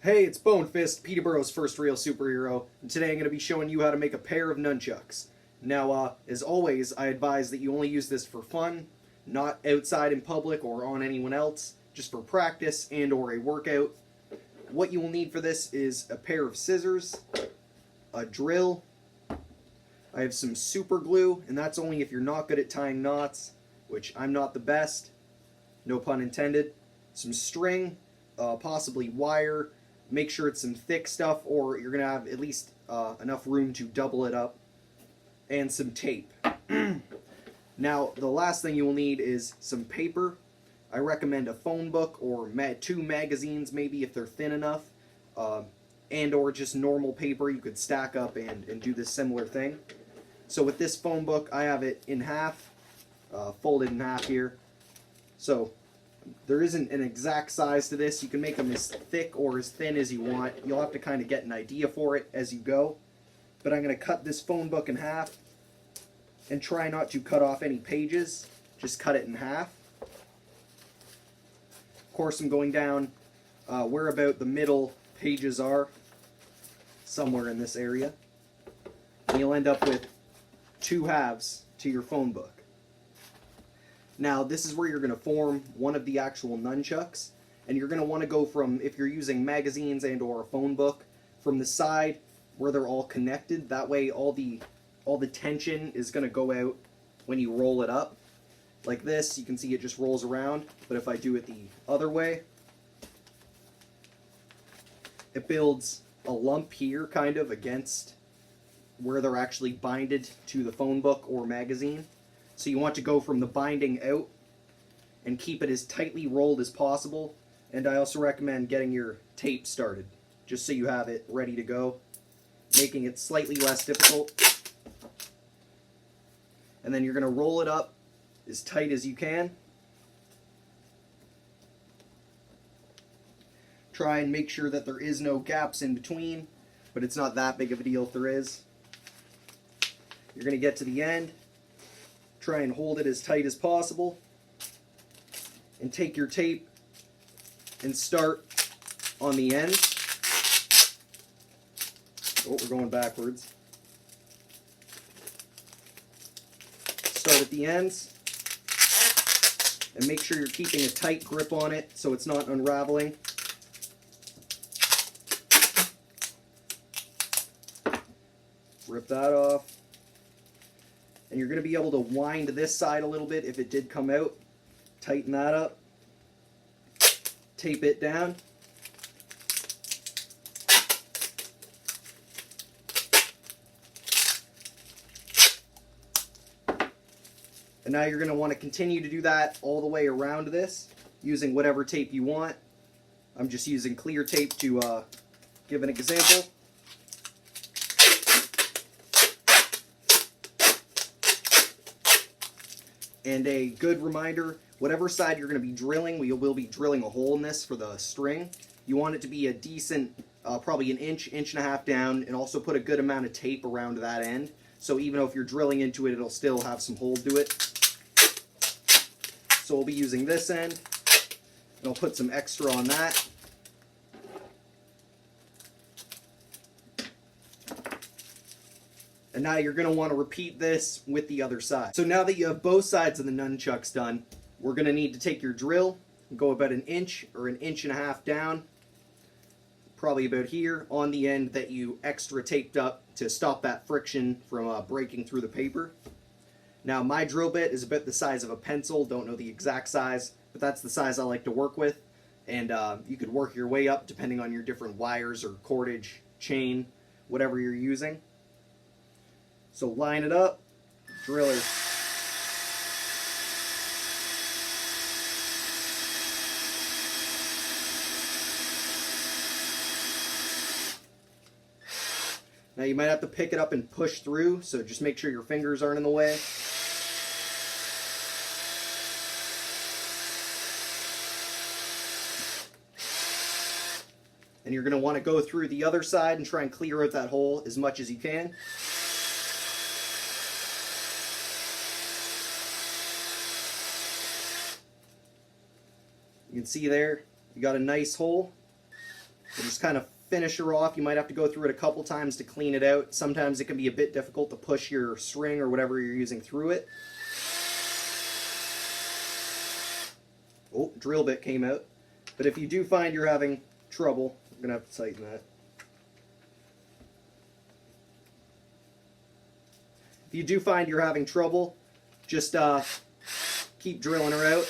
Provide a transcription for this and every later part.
Hey, it's Bonefist, Peterborough's first real superhero, and today I'm going to be showing you how to make a pair of nunchucks. Now, as always, I advise that you only use this for fun, not outside in public or on anyone else, just for practice and or a workout. What you will need for this is a pair of scissors, a drill, I have some super glue, and that's only if you're not good at tying knots, which I'm not the best, no pun intended, some string, possibly wire. Make sure it's some thick stuff or you're going to have at least enough room to double it up, and some tape. Now, the last thing you will need is some paper. I recommend a phone book or two magazines maybe if they're thin enough, and or just normal paper you could stack up and do this similar thing. So with this phone book, I have it in half, folded in half here. So there isn't an exact size to this. You can make them as thick or as thin as you want. You'll have to kind of get an idea for it as you go. But I'm going to cut this phone book in half and try not to cut off any pages. Just cut it in half. Of course, I'm going down where about the middle pages are, somewhere in this area. And you'll end up with two halves to your phone book. Now, this is where you're going to form one of the actual nunchucks, and you're going to want to go from, if you're using magazines and or a phone book, from the side where they're all connected. That way all the tension is going to go out when you roll it up. Like this, you can see it just rolls around, but if I do it the other way, it builds a lump here kind of against where they're actually binded to the phone book or magazine. So you want to go from the binding out and keep it as tightly rolled as possible. And I also recommend getting your tape started, just so you have it ready to go, making it slightly less difficult. And then you're going to roll it up as tight as you can. Try and make sure that there is no gaps in between, but it's not that big of a deal if there is. You're going to get to the end, try and hold it as tight as possible, and take your tape and start on the end. Oh, we're going backwards. Start at the ends, and make sure you're keeping a tight grip on it so it's not unraveling. Rip that off. And you're going to be able to wind this side a little bit if it did come out. Tighten that up. Tape it down. And now you're going to want to continue to do that all the way around this, using whatever tape you want. I'm just using clear tape to give an example. And a good reminder, whatever side you're going to be drilling, we will be drilling a hole in this for the string. You want it to be a decent, probably an inch, inch and a half down, and also put a good amount of tape around that end. So even though if you're drilling into it, it'll still have some hold to it. So we'll be using this end, and I'll put some extra on that. And now you're going to want to repeat this with the other side. So now that you have both sides of the nunchucks done, we're going to need to take your drill and go about an inch or an inch and a half down, probably about here, on the end that you extra taped up to stop that friction from breaking through the paper. Now my drill bit is about the size of a pencil, don't know the exact size, but that's the size I like to work with. And you could work your way up depending on your different wires or cordage, chain, whatever you're using. So line it up, drill it. Now you might have to pick it up and push through, so just make sure your fingers aren't in the way. And you're going to want to go through the other side and try and clear out that hole as much as you can. You can see there, you got a nice hole. So just kind of finish her off. You might have to go through it a couple times to clean it out. Sometimes it can be a bit difficult to push your string or whatever you're using through it. Oh, drill bit came out. But if you do find you're having trouble, I'm going to have to tighten that. If you do find you're having trouble, just keep drilling her out.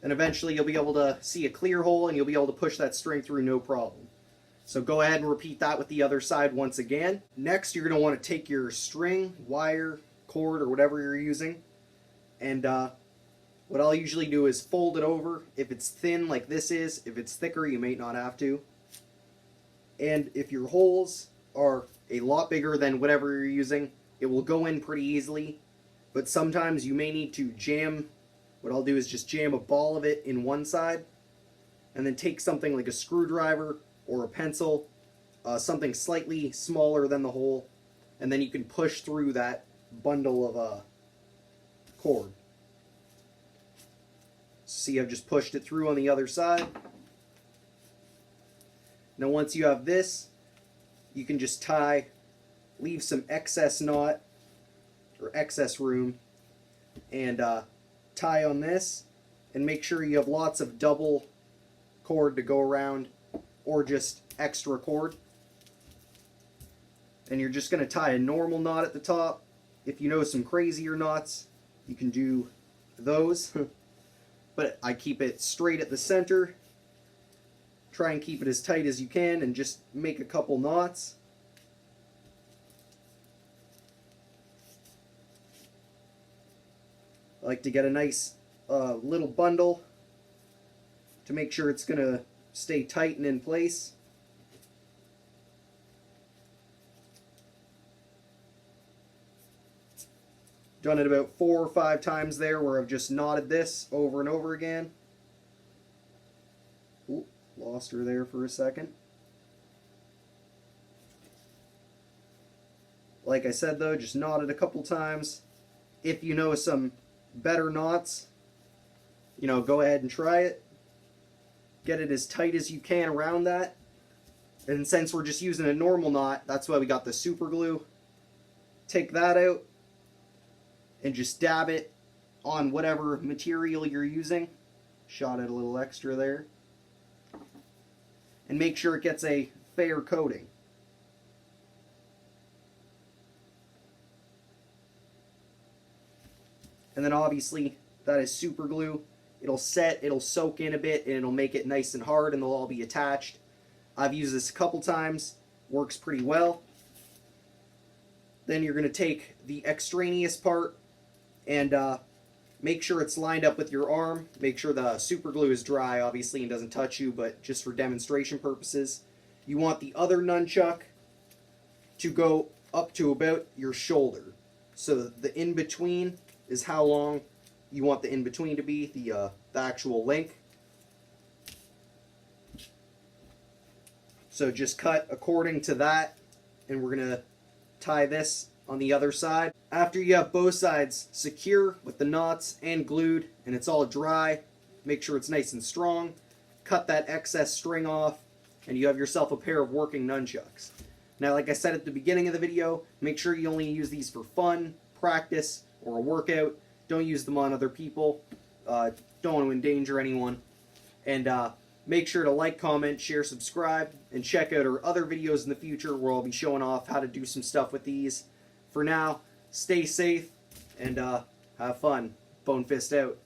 And eventually you'll be able to see a clear hole and you'll be able to push that string through no problem. So go ahead and repeat that with the other side once again. Next, you're going to want to take your string, wire, cord, or whatever you're using, and what I'll usually do is fold it over. If it's thin like this is, if it's thicker, you may not have to. And if your holes are a lot bigger than whatever you're using, it will go in pretty easily. But sometimes you may need to jam. What I'll do is just jam a ball of it in one side, and then take something like a screwdriver or a pencil, something slightly smaller than the hole, and then you can push through that bundle of cord. See, I've just pushed it through on the other side. Now once you have this, you can just tie, leave some excess knot or excess room, and tie on this, and make sure you have lots of double cord to go around, or just extra cord. And you're just going to tie a normal knot at the top. If you know some crazier knots, you can do those. But I keep it straight at the center. Try and keep it as tight as you can, and just make a couple knots. I like to get a nice little bundle to make sure it's going to stay tight and in place. Done it about 4 or 5 times there, where I've just knotted this over and over again. Ooh, lost her there for a second. Like I said though, just knot it a couple times. If you know some better knots, go ahead and try it. Get it as tight as you can around that. And since we're just using a normal knot, that's why we got the super glue. Take that out and just dab it on whatever material you're using. Shot it a little extra there. And make sure it gets a fair coating. And then obviously that is super glue. It'll set, it'll soak in a bit, and it'll make it nice and hard, and they'll all be attached. I've used this a couple times. Works pretty well. Then you're going to take the extraneous part and make sure it's lined up with your arm. Make sure the super glue is dry, obviously, and doesn't touch you, but just for demonstration purposes. You want the other nunchuck to go up to about your shoulder. So the in-between is how long you want the in-between to be, the actual length. So just cut according to that, and we're going to tie this on the other side. After you have both sides secure with the knots and glued, and it's all dry, make sure it's nice and strong, cut that excess string off, and you have yourself a pair of working nunchucks. Now, like I said at the beginning of the video, make sure you only use these for fun, practice, or a workout. Don't use them on other people. Don't want to endanger anyone. And make sure to like, comment, share, subscribe, and check out our other videos in the future where I'll be showing off how to do some stuff with these. For now, stay safe and have fun. Bone Fist out.